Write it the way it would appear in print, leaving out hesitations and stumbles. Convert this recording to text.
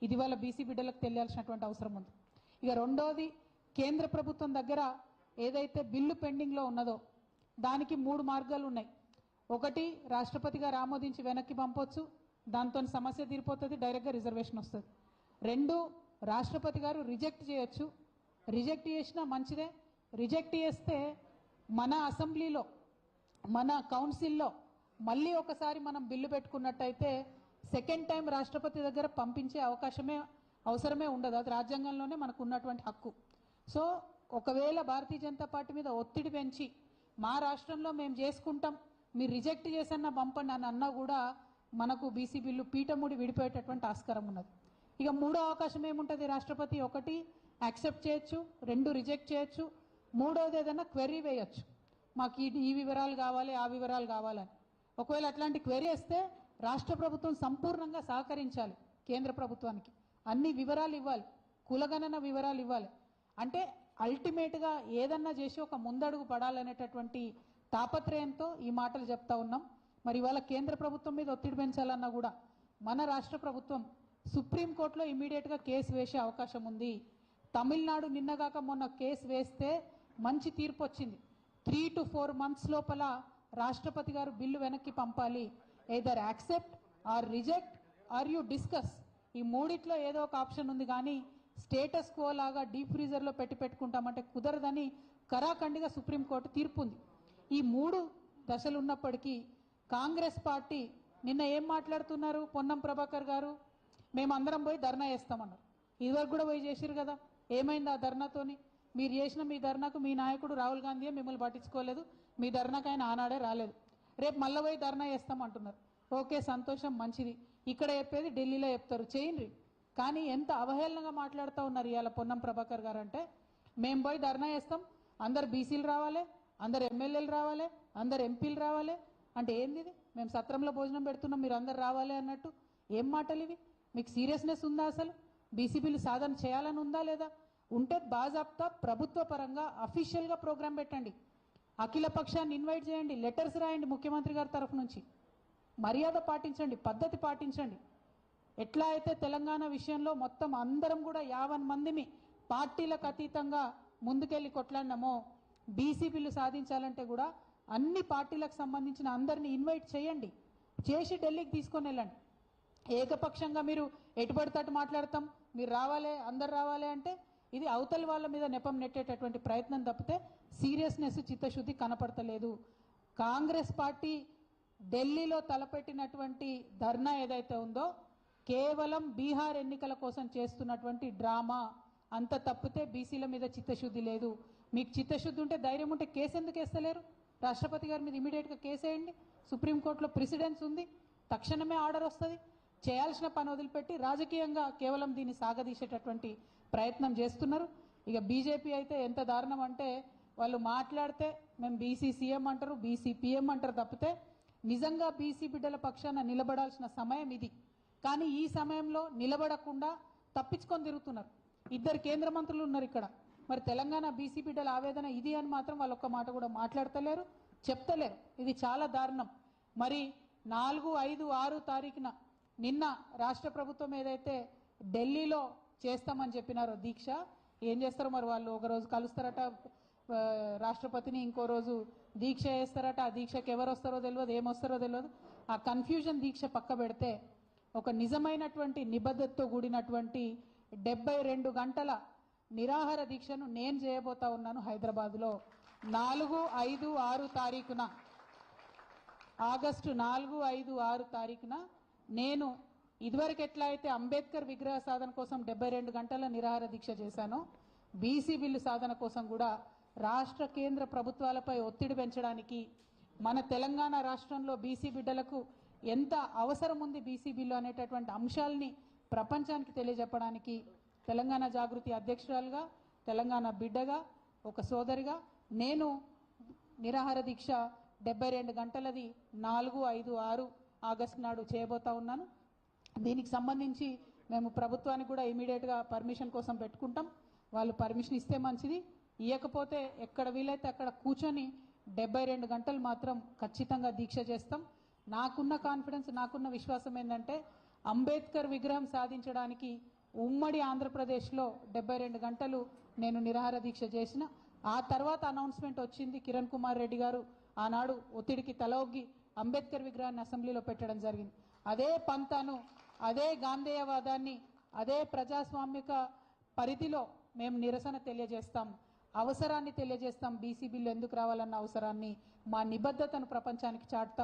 ఇది వాళ్ళ బీసీ బిడ్డలకు తెలియాల్సినటువంటి అవసరం ఉంది. ఇక రెండోది, కేంద్ర ప్రభుత్వం దగ్గర ఏదైతే బిల్లు పెండింగ్లో ఉన్నదో దానికి 3 మార్గాలు ఉన్నాయి. ఒకటి, రాష్ట్రపతి గారు ఆమోదించి వెనక్కి పంపొచ్చు, దాంతో సమస్య తీరిపోతుంది, డైరెక్ట్గా రిజర్వేషన్ వస్తుంది. 2, రాష్ట్రపతి గారు రిజెక్ట్ చేయొచ్చు. రిజెక్ట్ చేసినా మంచిదే. రిజెక్ట్ చేస్తే మన అసెంబ్లీలో మన కౌన్సిల్లో మళ్ళీ ఒకసారి మనం బిల్లు పెట్టుకున్నట్టయితే సెకండ్ టైం రాష్ట్రపతి దగ్గర పంపించే అవసరమే ఉండదు. అది రాజ్యాంగంలోనే మనకు ఉన్నటువంటి హక్కు. సో ఒకవేళ భారతీయ జనతా పార్టీ మీద ఒత్తిడి పెంచి మా రాష్ట్రంలో మేము చేసుకుంటాం, మీరు రిజెక్ట్ చేసన్నా పంపండి అని అన్నా కూడా మనకు బీసీ బిల్లు పీఠముడి విడిపోయేటటువంటి ఆస్కారం ఉన్నది. ఇక మూడో అవకాశం ఏముంటుంది? రాష్ట్రపతి 1 యాక్సెప్ట్ చేయొచ్చు, 2 రిజెక్ట్ చేయొచ్చు, 3వది ఏదైనా క్వెరీ వేయచ్చు, మాకు ఈ వివరాలు కావాలి, ఆ వివరాలు కావాలని. ఒకవేళ అట్లాంటి క్వెరీ వేస్తే రాష్ట్ర ప్రభుత్వం సంపూర్ణంగా సహకరించాలి, కేంద్ర ప్రభుత్వానికి అన్ని వివరాలు ఇవ్వాలి, కులగణన వివరాలు ఇవ్వాలి. అంటే అల్టిమేట్గా ఏదన్నా చేసి ఒక ముందడుగు పడాలనేటటువంటి తాపత్రయంతో ఈ మాటలు చెప్తా ఉన్నాం. మరి ఇవాళ కేంద్ర ప్రభుత్వం మీద ఒత్తిడి పెంచాలన్నా కూడా మన రాష్ట్ర ప్రభుత్వం సుప్రీంకోర్టులో ఇమీడియట్గా కేసు వేసే అవకాశం ఉంది. తమిళనాడు నిన్నగాక మొన్న కేసు వేస్తే మంచి తీర్పు వచ్చింది. 3 to 4 months లోపల రాష్ట్రపతి గారు బిల్లు వెనక్కి పంపాలి. Either accept or reject or you discuss, ఈ మూడిట్లో ఏదో ఒక ఆప్షన్ ఉంది. కానీ స్టేటస్ కో లాగా డీప్ ఫ్రీజర్లో పెట్టుకుంటామంటే కుదరదని కరాఖండిగా సుప్రీంకోర్టు తీర్పు ఉంది. ఈ 3 దశలు ఉన్నప్పటికీ కాంగ్రెస్ పార్టీ నిన్న ఏం మాట్లాడుతున్నారు? పొన్నం ప్రభాకర్ గారు మేమందరం పోయి ధర్నా చేస్తామన్నారు. ఇదివరకు కూడా పోయి చేసిరు కదా, ఏమైంది ఆ ధర్నాతోని? మీరు చేసిన మీ ధర్నాకు మీ నాయకుడు రాహుల్ గాంధీ మిమ్మల్ని పట్టించుకోలేదు, మీ ధర్నాకు ఆయన ఆనాడే రాలేదు. రేపు మళ్ళీ పోయి ధర్నా చేస్తామంటున్నారు. ఓకే, సంతోషం, మంచిది. ఇక్కడ చెప్పేది ఢిల్లీలో చెప్తారు, చేయండి. కానీ ఎంత అవహేళనగా మాట్లాడుతూ ఉన్నారు ఇవాళ పొన్నం ప్రభాకర్ గారు అంటే, మేము పోయి ధర్నా చేస్తాం, అందరు బీసీలు రావాలి, అందరు ఎమ్మెల్యేలు రావాలి, అందరు ఎంపీలు రావాలి అంటే ఏంది ఇది? మేము సత్రంలో భోజనం పెడుతున్నాం, మీరు అందరు రావాలి అన్నట్టు ఏం మాటలు ఇవి? మీకు సీరియస్నెస్ ఉందా? అసలు బీసీ బిల్లు సాధన చేయాలని ఉందా లేదా? ఉంటే బాజాప్తా ప్రభుత్వ పరంగా అఫీషియల్గా ప్రోగ్రాం పెట్టండి, అఖిల పక్షాన్ని ఇన్వైట్ చేయండి, లెటర్స్ రాయండి ముఖ్యమంత్రి గారి తరఫు నుంచి, మర్యాద పాటించండి, పద్ధతి పాటించండి. ఎట్లా అయితే తెలంగాణ విషయంలో మొత్తం అందరం కూడా 50 మందిని పార్టీలకు అతీతంగా ముందుకెళ్ళి కొట్లాడినామో, బీసీ బిల్లు సాధించాలంటే కూడా అన్ని పార్టీలకు సంబంధించిన అందరినీ ఇన్వైట్ చేయండి, చేసి ఢిల్లీకి తీసుకొని వెళ్ళండి. ఏకపక్షంగా మీరు ఎటుపడితట్టు మాట్లాడతాం, మీరు రావాలి, అందరు రావాలి అంటే ఇది అవతలి వాళ్ళ మీద నెపం నెట్టేటటువంటి ప్రయత్నం తప్పితే సీరియస్నెస్, చిత్తశుద్ధి కనపడతలేదు. కాంగ్రెస్ పార్టీ ఢిల్లీలో తలపెట్టినటువంటి ధర్నా ఏదైతే ఉందో కేవలం బీహార్ ఎన్నికల కోసం చేస్తున్నటువంటి డ్రామా, అంత తప్పితే బీసీల మీద చిత్తశుద్ధి లేదు. మీకు చిత్తశుద్ధి ఉంటే, ధైర్యం ఉంటే కేసు ఎందుకు వేస్తలేరు? రాష్ట్రపతి గారి మీద ఇమీడియట్గా కేసు వేయండి, సుప్రీంకోర్టులో ప్రెసిడెన్స్ ఉంది, తక్షణమే ఆర్డర్ వస్తుంది. చేయాల్సిన పని వదిలిపెట్టి రాజకీయంగా కేవలం దీన్ని సాగదీసేటటువంటి ప్రయత్నం చేస్తున్నారు. ఇక బీజేపీ అయితే ఎంత దారుణం అంటే, వాళ్ళు మాట్లాడితే మేము బీసీ సీఎం అంటారు, బీసీ పీఎం అంటారు తప్పితే నిజంగా బీసీ బిడ్డల పక్షాన నిలబడాల్సిన సమయం ఇది. కానీ ఈ సమయంలో నిలబడకుండా తప్పించుకొని తిరుగుతున్నారు. 2 కేంద్ర మంత్రులు ఉన్నారు ఇక్కడ. మరి తెలంగాణ బీసీ బిడ్డల ఆవేదన ఇది అని మాత్రం వాళ్ళు ఒక్క మాట కూడా మాట్లాడతలేరు, చెప్తలేరు. ఇది చాలా దారుణం. మరి 4, 5, 6 తారీఖున నిన్న రాష్ట్ర ప్రభుత్వం ఏదైతే ఢిల్లీలో చేస్తామని చెప్పినారో దీక్ష, ఏం చేస్తారో మరి వాళ్ళు. ఒకరోజు కలుస్తారట రాష్ట్రపతిని, ఇంకో రోజు దీక్ష చేస్తారట. ఆ దీక్షకు ఎవరు వస్తారో తెలియదు, ఏమొస్తారో తెలియదు. ఆ కన్ఫ్యూజన్ దీక్ష పక్క పెడితే ఒక నిజమైనటువంటి నిబద్ధతతో కూడినటువంటి 72 గంటల నిరాహార దీక్షను నేను చేయబోతా ఉన్నాను హైదరాబాద్లో 4, 5, 6 తారీఖున, ఆగస్టు 4, 5, 6 తారీఖున నేను ఇదివరకు ఎట్లా అయితే అంబేద్కర్ విగ్రహ సాధన కోసం 72 గంటల నిరాహార దీక్ష చేశానో, బీసీ బిల్లు సాధన కోసం కూడా రాష్ట్ర కేంద్ర ప్రభుత్వాలపై ఒత్తిడి పెంచడానికి, మన తెలంగాణ రాష్ట్రంలో బీసీ బిడ్డలకు ఎంత అవసరం ఉంది బీసీ బిల్లు అనేటటువంటి అంశాలని ప్రపంచానికి తెలియజెప్పడానికి తెలంగాణ జాగృతి అధ్యక్షురాలుగా, తెలంగాణ బిడ్డగా, ఒక సోదరిగా నేను నిరాహార దీక్ష 72 గంటలది 4, 5, 6 ఆగస్టు నాడు చేయబోతా ఉన్నాను. దీనికి సంబంధించి మేము ప్రభుత్వానికి కూడా ఇమీడియట్గా పర్మిషన్ కోసం పెట్టుకుంటాం. వాళ్ళు పర్మిషన్ ఇస్తే మంచిది, ఇవ్వకపోతే ఎక్కడ వీలైతే అక్కడ కూర్చొని 72 గంటలు మాత్రం ఖచ్చితంగా దీక్ష చేస్తాం. నాకున్న కాన్ఫిడెన్స్, నాకున్న విశ్వాసం ఏంటంటే అంబేద్కర్ విగ్రహం సాధించడానికి ఉమ్మడి ఆంధ్రప్రదేశ్లో 72 గంటలు నేను నిరాహార దీక్ష చేసిన. ఆ తర్వాత అనౌన్స్మెంట్ వచ్చింది. కిరణ్ కుమార్ రెడ్డి గారు ఆనాడు ఒత్తిడికి తలొగ్గి అంబేద్కర్ విగ్రహాన్ని అసెంబ్లీలో పెట్టడం జరిగింది. అదే పంతాను, అదే గాంధేయవాదాన్ని, అదే ప్రజాస్వామిక పరిధిలో మేము నిరసన తెలియజేస్తాం, అవసరాన్ని తెలియజేస్తాం. బీసీ బిల్లు ఎందుకు రావాలన్న అవసరాన్ని, మా నిబద్ధతను ప్రపంచానికి చాటుతాం.